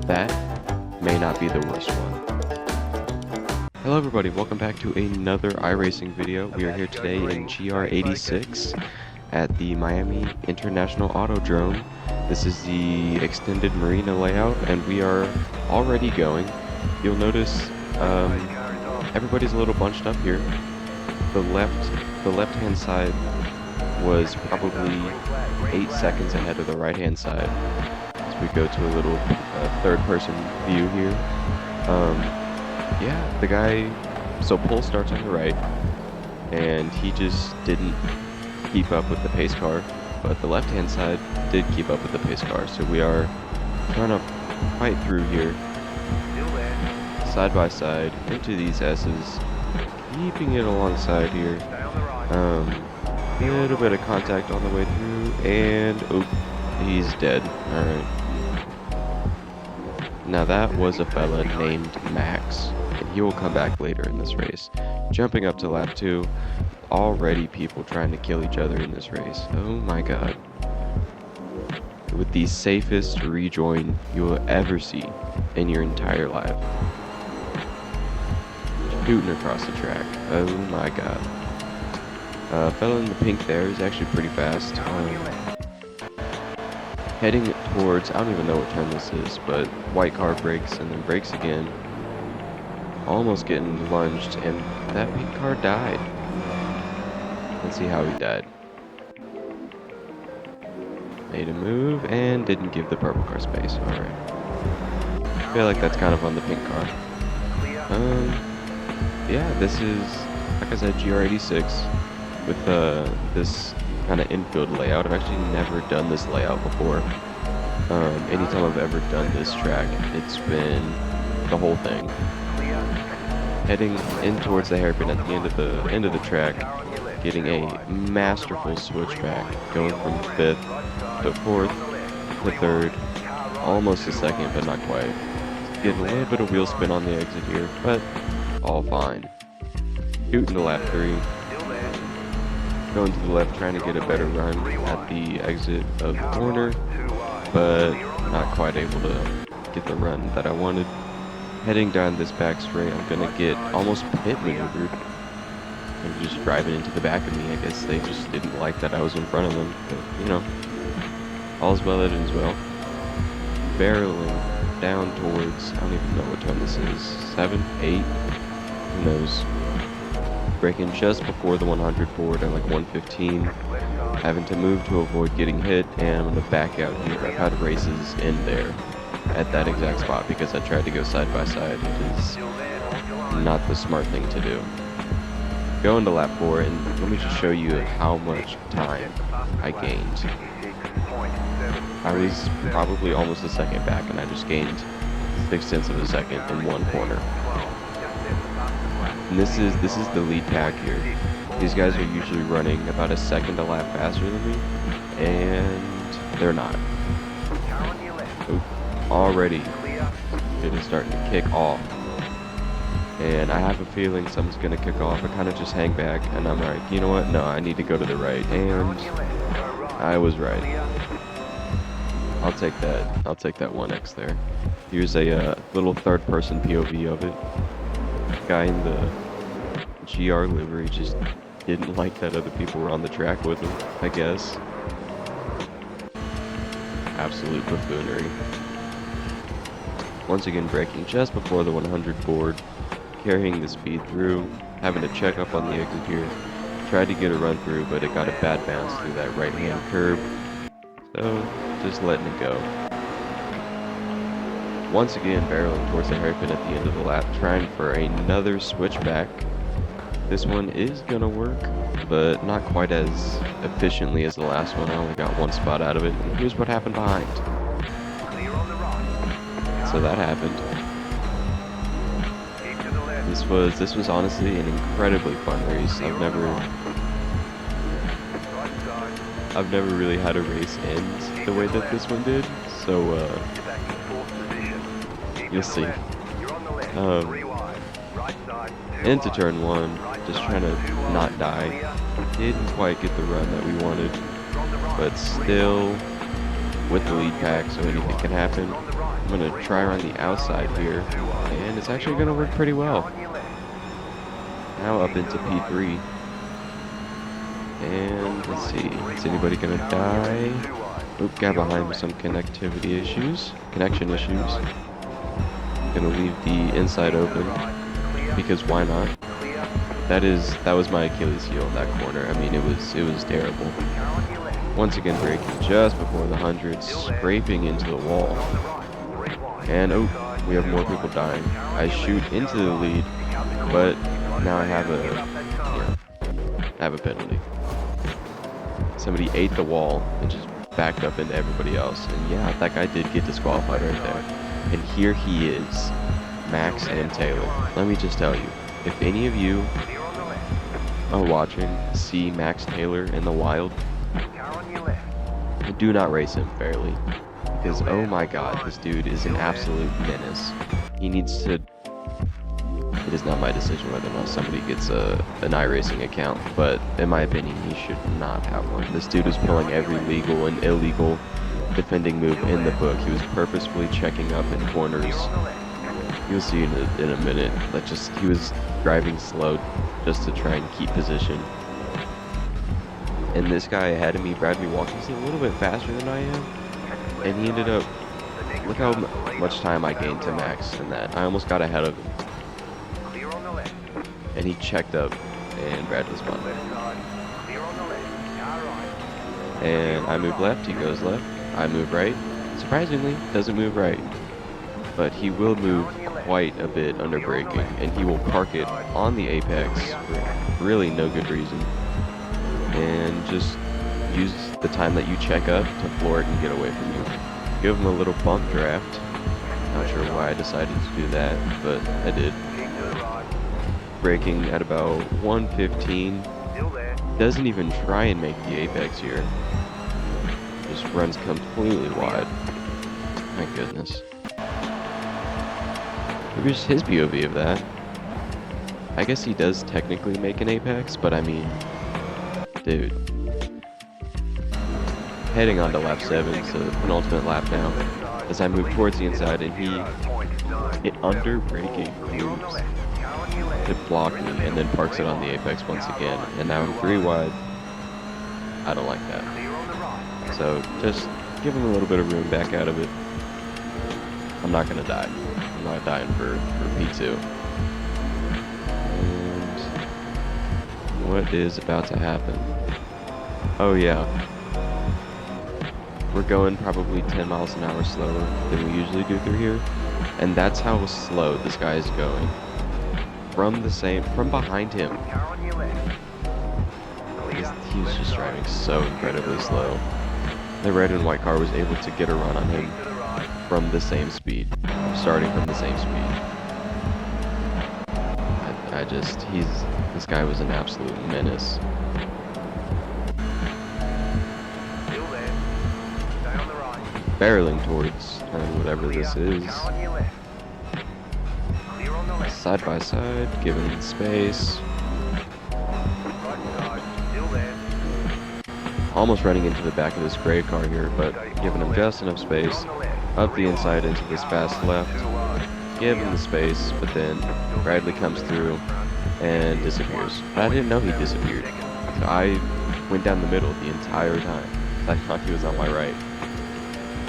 that may not be the worst one. Hello everybody, welcome back to another iRacing video. We are here today in GR86 at the Miami International Autodrome. This is the extended marina layout and we are already going. You'll notice everybody's a little bunched up here. The left-hand side was probably 8 seconds ahead of the right-hand side. As we go to a little third-person view here. Yeah, the guy, so pole starts on the right, and he just didn't keep up with the pace car, but the left-hand side did keep up with the pace car, so we are trying to fight through here, side by side, into these S's, keeping it alongside here. A little bit of contact on the way through, and oh, he's dead. Alright. Now that was a fella named Max. He will come back later in this race. Jumping up to lap 2, already people trying to kill each other in this race. Oh my god. With the safest rejoin you will ever see in your entire life. Shooting across the track. Oh my god. Fella in the pink there is actually pretty fast. Heading towards, I don't even know what turn this is, but white car brakes and then brakes again. Almost getting lunged, and that pink car died. Let's see how he died. Made a move and didn't give the purple car space. Alright. I feel like that's kind of on the pink car. Yeah, this is, like I said, GR86 with this kind of infield layout. I've actually never done this layout before. Anytime I've ever done this track, it's been the whole thing. Heading in towards the hairpin at the end of the track, getting a masterful switchback, going from 5th to 4th to 3rd, almost a 2nd, but not quite. Getting a little bit of wheel spin on the exit here, but all fine. Shooting to lap 3. Going to the left, trying to get a better run at the exit of the corner, but not quite able to get the run that I wanted. Heading down this back straight, I'm gonna get almost pit maneuvered. They're just driving into the back of me. I guess they just didn't like that I was in front of them, but you know, all's well that ends well. Barreling down towards, I don't even know what turn this is, 7, 8, who knows. Braking just before the 100 board at like 115, having to move to avoid getting hit, and I'm going to back out here. I've had races in there at that exact spot because I tried to go side by side. It is not the smart thing to do. Going to lap 4, and let me just show you how much time I gained. I was probably almost a second back, and I just gained 0.6 of a second in one corner. And this is the lead pack here. These guys are usually running about a second a lap faster than me, and they're not. Oop, already it is starting to kick off. And I have a feeling something's going to kick off. I kind of just hang back, and I'm like, you know what? No, I need to go to the right. And I was right. I'll take that. I'll take that 1x there. Here's a little third-person POV of it. Guy in the GR livery just didn't like that other people were on the track with him, I guess. Absolute buffoonery. Once again braking just before the 100 board, carrying the speed through, having to check up on the exit here. Tried to get a run through, but it got a bad bounce through that right-hand curb. So, just letting it go. Once again barreling towards the hairpin at the end of the lap, trying for another switchback. This one is gonna work, but not quite as efficiently as the last one. I only got one spot out of it, and here's what happened behind. So that happened. This was honestly an incredibly fun race. I've never really had a race end the way that this one did, so you'll see. Into turn 1, just trying to not die. Didn't quite get the run that we wanted, but still with the lead pack, so anything can happen. I'm going to try around the outside here, and it's actually going to work pretty well. Now up into P3. And let's see, is anybody going to die? Oop, got behind with some connection issues. Gonna leave the inside open, because why not? That was my Achilles heel in that corner. I mean, it was terrible. Once again, braking just before the 100, scraping into the wall. And oh, we have more people dying. I shoot into the lead, but now I have a penalty. Somebody ate the wall and just backed up into everybody else. And yeah, that guy did get disqualified right there. And here he is, Max and Taylor. Let me just tell you, if any of you are watching, see Max Taylor in the wild, do not race him fairly. Because oh my god, this dude is an absolute menace. He needs to... It is not my decision whether or not somebody gets an iRacing account, but in my opinion, he should not have one. This dude is pulling every legal and illegal defending move in the book. He was purposefully checking up in corners. You'll see in a minute. He was driving slow just to try and keep position. And this guy ahead of me, Bradley Walking's a little bit faster than I am, and he ended up... Look how much time I gained to Max in that. I almost got ahead of him. And he checked up, and Brad was spun. And I move left, he goes left. I move right. Surprisingly, doesn't move right. But he will move quite a bit under braking, and he will park it on the apex for really no good reason. And just use the time that you check up to floor it and get away from you. Give him a little bump draft. Not sure why I decided to do that, but I did. Braking at about 115. Doesn't even try and make the apex here. Just runs completely wide. My goodness. Maybe just his POV of that. I guess he does technically make an apex, but I mean, dude. Heading on to lap 7, so the penultimate lap now. As I move towards the inside, and it under braking moves to block me, and then parks it on the apex once again. And now I'm 3 wide. I don't like that. So just give him a little bit of room back out of it. I'm not gonna die. I'm not dying for P2. And what is about to happen? Oh yeah. We're going probably 10 miles an hour slower than we usually do through here. And that's how slow this guy is going. From behind him. He was just driving so incredibly slow. The red and white car was able to get a run on him from the same speed. Starting from the same speed. This guy was an absolute menace. Barreling towards whatever this is. Side by side, giving him space. Almost running into the back of this gray car here, but giving him just enough space. Up the inside into this fast left. Give him the space, but then Bradley comes through and disappears. But I didn't know he disappeared. So I went down the middle the entire time. I thought he was on my right.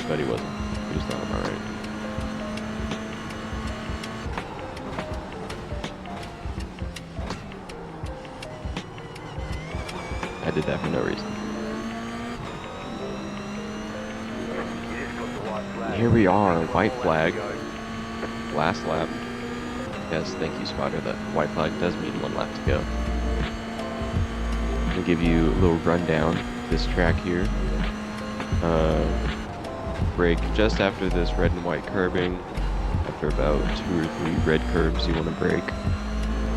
But he wasn't. He was not on my right. I did that for no reason. And here we are, white flag. Last lap. Yes, thank you, Spotter. That white flag does mean 1 lap to go. I'll give you a little rundown of this track here. Brake just after this red and white curbing. After about 2 or 3 red curbs, you want to brake.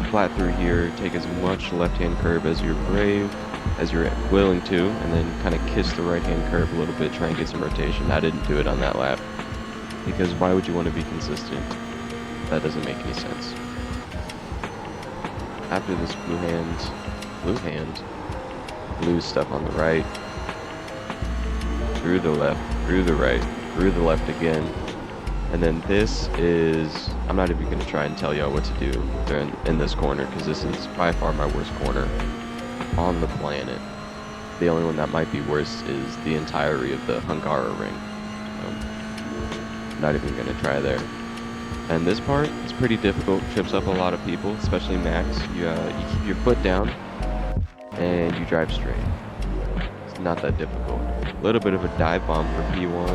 Flat through here, take as much left-hand curb as you're brave, as you're willing to, and then kind of kiss the right-hand curb a little bit, try and get some rotation. I didn't do it on that lap, because why would you want to be consistent? That doesn't make any sense. After this blue stuff on the right, through the left, through the right, through the left again. And then this is, I'm not even going to try and tell y'all what to do in this corner, because this is by far my worst corner on the planet. The only one that might be worse is the entirety of the Hungara ring. Not even going to try there. And this part is pretty difficult, trips up a lot of people, especially Max. You keep your foot down and you drive straight. It's not that difficult. A little bit of a dive bomb for P1.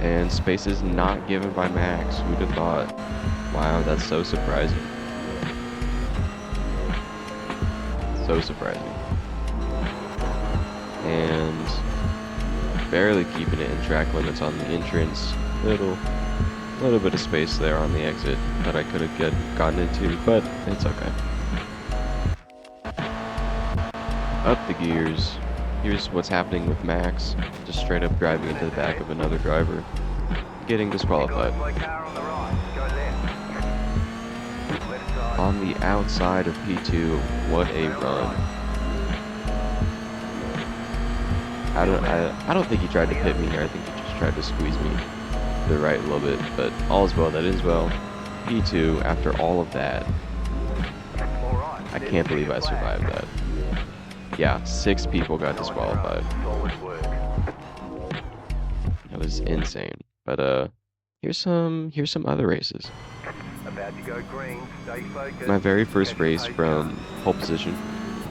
And space is not given by Max. Who'd have thought? Wow, that's so surprising. So surprising. And barely keeping it in track limits on the entrance. Little bit of space there on the exit that I could have gotten into, but it's okay. Up the gears. Here's what's happening with Max. Just straight up driving into the back of another driver. Getting disqualified. On the outside of P2, what a run. I don't think he tried to pit me here. I think he just tried to squeeze me to the right a little bit, but all is well that ends well. P2, after all of that, I can't believe I survived that. Yeah, 6 people got disqualified. That was insane. But here's some other races. My very first race from pole position,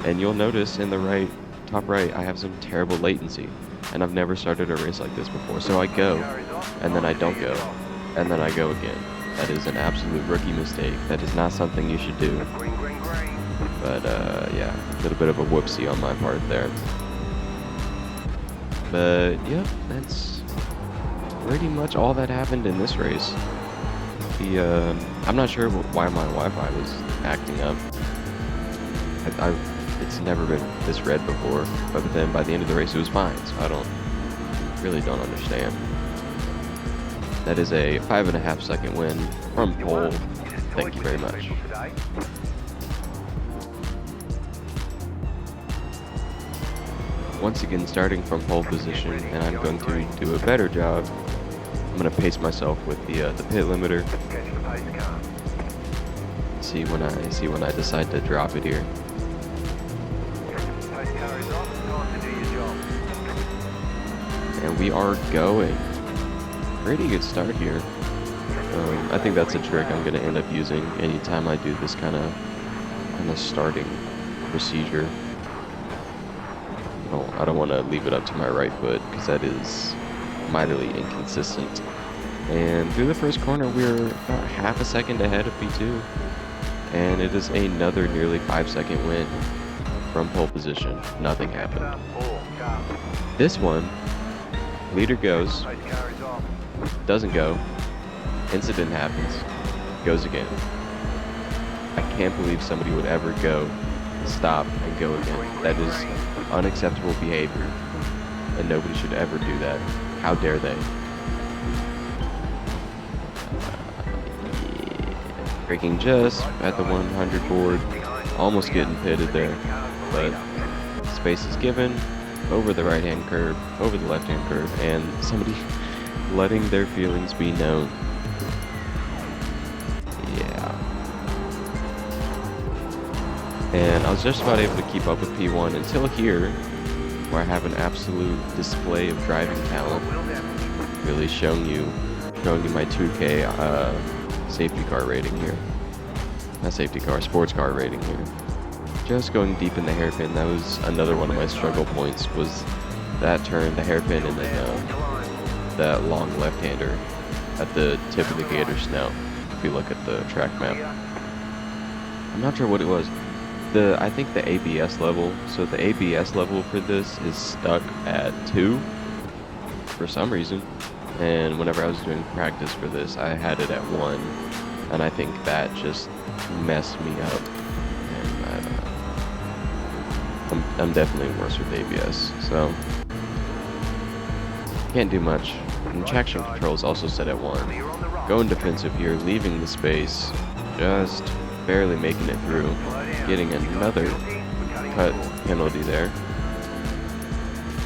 and you'll notice in the top right, I have some terrible latency, and I've never started a race like this before. So I go, and then I don't go, and then I go again. That is an absolute rookie mistake. That is not something you should do. But yeah, a little bit of a whoopsie on my part there. But yeah, that's pretty much all that happened in this race. I'm not sure why my Wi-Fi was acting up. It's never been this red before, but then by the end of the race it was fine, so I really don't understand. That is a 5.5 second win from pole. Thank you very much. Once again, starting from pole position, and I'm going to do a better job. I'm going to pace myself with the pit limiter. See when I decide to drop it here. And we are going. Pretty good start here. I think that's a trick I'm going to end up using anytime I do this kind of starting procedure. I don't want to leave it up to my right foot because that is mightily inconsistent. And through the first corner, we're about half a second ahead of P2. And it is another nearly 5-second win from pole position. Nothing happened. This one, leader goes, doesn't go, incident happens, goes again. I can't believe somebody would ever go, stop, and go again. That is unacceptable behavior, and nobody should ever do that. How dare they? Braking just at the 100 board, almost getting pitted there, but space is given over the right-hand curve, over the left-hand curve, and somebody letting their feelings be known. Yeah. And I was just about able to keep up with P1 until here, where I have an absolute display of driving talent, really showing you my 2K safety car rating here. Not safety car, sports car rating here. Just going deep in the hairpin. That was another one of my struggle points, was that turn, the hairpin, and then that long left-hander at the tip of the gator snout, if you look at the track map. I'm not sure what it was. I think the ABS level, so the ABS level for this is stuck at 2 for some reason. And whenever I was doing practice for this, I had it at 1, and I think that just messed me up. And I'm definitely worse with ABS, so can't do much. And traction control is also set at 1. Going defensive here, leaving the space, just barely making it through, getting another cut penalty there.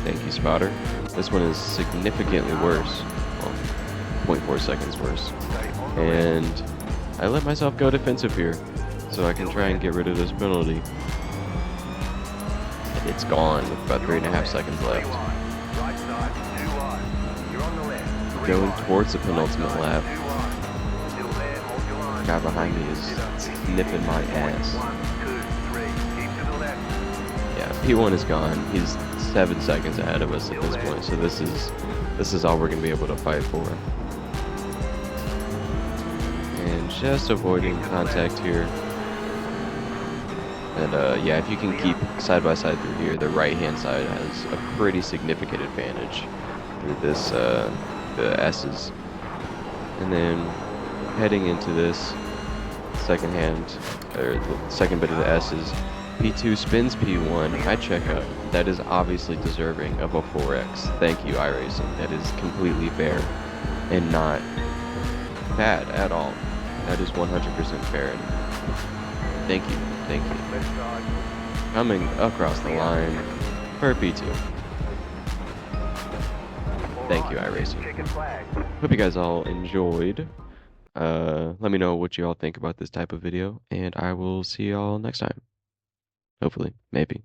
Thank you, spotter. This one is significantly worse. Well, 0.4 seconds worse. And I let myself go defensive here, so I can try and get rid of this penalty. And it's gone with about 3.5 seconds left. Going towards the penultimate lap. The guy behind me is sniffing my ass. Yeah, P1 is gone. He's 7 seconds ahead of us at this point, so this is all we're gonna be able to fight for. And just avoiding contact here. And yeah, if you can keep side by side through here, the right hand side has a pretty significant advantage through this the S's. And then heading into this second bit of the S's, P2 spins P1, I check up. That is obviously deserving of a 4X. Thank you, iRacing. That is completely fair and not bad at all. That is 100% fair. And thank you. Coming across the line for P2. Thank you, iRacing. Hope you guys all enjoyed. Let me know what you all think about this type of video, and I will see y'all next time. Hopefully, maybe.